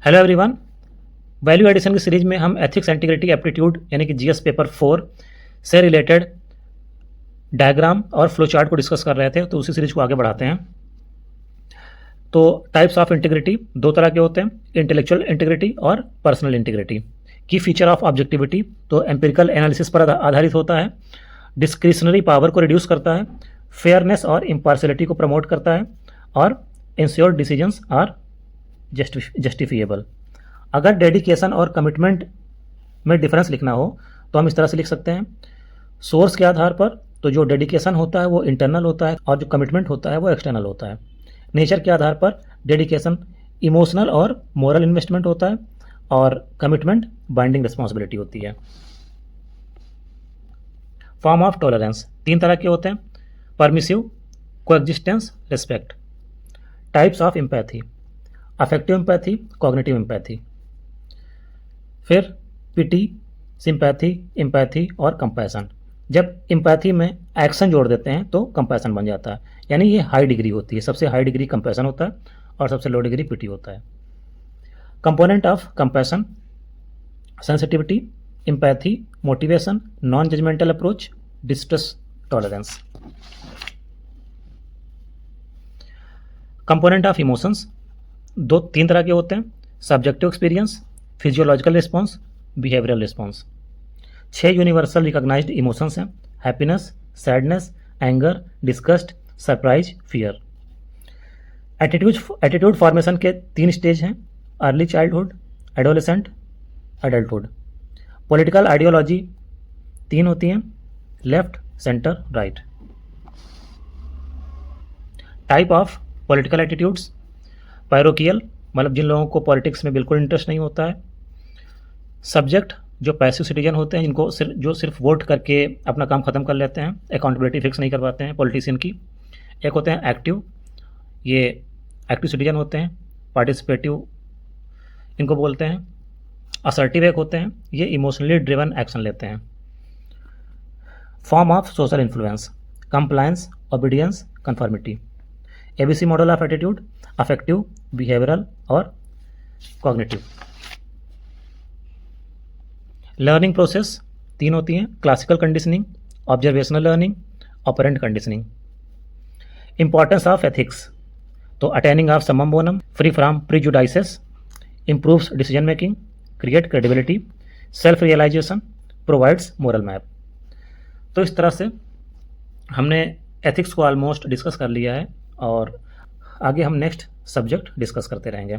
Hello everyone. Value addition की series में हम एथिक्स इंटीग्रिटी एप्टीट्यूड यानी कि जीएस पेपर 4 से रिलेटेड डायग्राम और फ्लो चार्ट को डिस्कस कर रहे थे, तो उसी सीरीज को आगे बढ़ाते हैं। तो टाइप्स ऑफ इंटीग्रिटी दो तरह के होते हैं, इंटेलेक्चुअल इंटीग्रिटी और पर्सनल इंटीग्रिटी। की फीचर ऑफ ऑब्जेक्टिविटी तो एम्पिरिकल एनालिसिस पर आधारित होता है, डिस्क्रिशनरी पावर को रिड्यूस करता है, फेयरनेस और इम्पार्शलिटी को प्रमोट करता है और इंश्योर डिसीजंस आर जस्टिफिएबल। अगर डेडिकेशन और कमिटमेंट में डिफरेंस लिखना हो तो हम इस तरह से लिख सकते हैं। सोर्स के आधार पर तो जो डेडिकेशन होता है वो इंटरनल होता है और जो कमिटमेंट होता है वो एक्सटर्नल होता है। नेचर के आधार पर डेडिकेशन इमोशनल और मोरल इन्वेस्टमेंट होता है और कमिटमेंट बाइंडिंग रिस्पॉन्सिबिलिटी होती है। फॉर्म ऑफ टॉलरेंस तीन तरह के होते हैं, permissive, coexistence, respect. Types of empathy, affective empathy, cognitive empathy. फिर पिटी, सिंपैथी, एम्पैथी और कंपैशन। जब एम्पैथी में एक्शन जोड़ देते हैं तो कंपैशन बन जाता है, यानी ये हाई डिग्री होती है। सबसे हाई डिग्री कंपैशन होता है और सबसे लो डिग्री पिटी होता है। Component of compassion, sensitivity, empathy, motivation, non judgmental approach, distress tolerance. Component of emotions तीन तरह के होते हैं, subjective experience, physiological response, behavioural response. 6 universal recognised emotions हैं, happiness, sadness, anger, disgust, surprise, fear. Attitude formation के 3 stage हैं, early childhood, adolescent, adulthood. Political ideology 3 होती हैं, left, centre, right. Type of political attitudes, parochial मतलब जिन लोगों को politics में बिल्कुल इंटरेस्ट नहीं होता है। सब्जेक्ट जो पैसिव सिटीजन होते हैं, जिनको सिर्फ वोट करके अपना काम ख़त्म कर लेते हैं, अकाउंटेबिलिटी फिक्स नहीं कर पाते हैं पॉलिटिशियन की। एक होते हैं एक्टिव, ये एक्टिव सिटीजन होते हैं, पार्टिसिपेटिव इनको बोलते हैं। असर्टिव एक होते हैं, ये इमोशनली ड्रिवन एक्शन लेते हैं। Form of social influence, compliance, obedience, conformity. ABC model of attitude, affective, behavioural और कॉग्निटिव। लर्निंग प्रोसेस 3 होती हैं, classical conditioning, observational learning, operant conditioning. Importance of ethics तो attaining of summum bonum, free from prejudices, improves decision making, create credibility, self realisation, provides moral map. तो इस तरह से हमने ethics को ऑलमोस्ट डिस्कस कर लिया है और आगे हम नेक्स्ट सब्जेक्ट डिस्कस करते रहेंगे।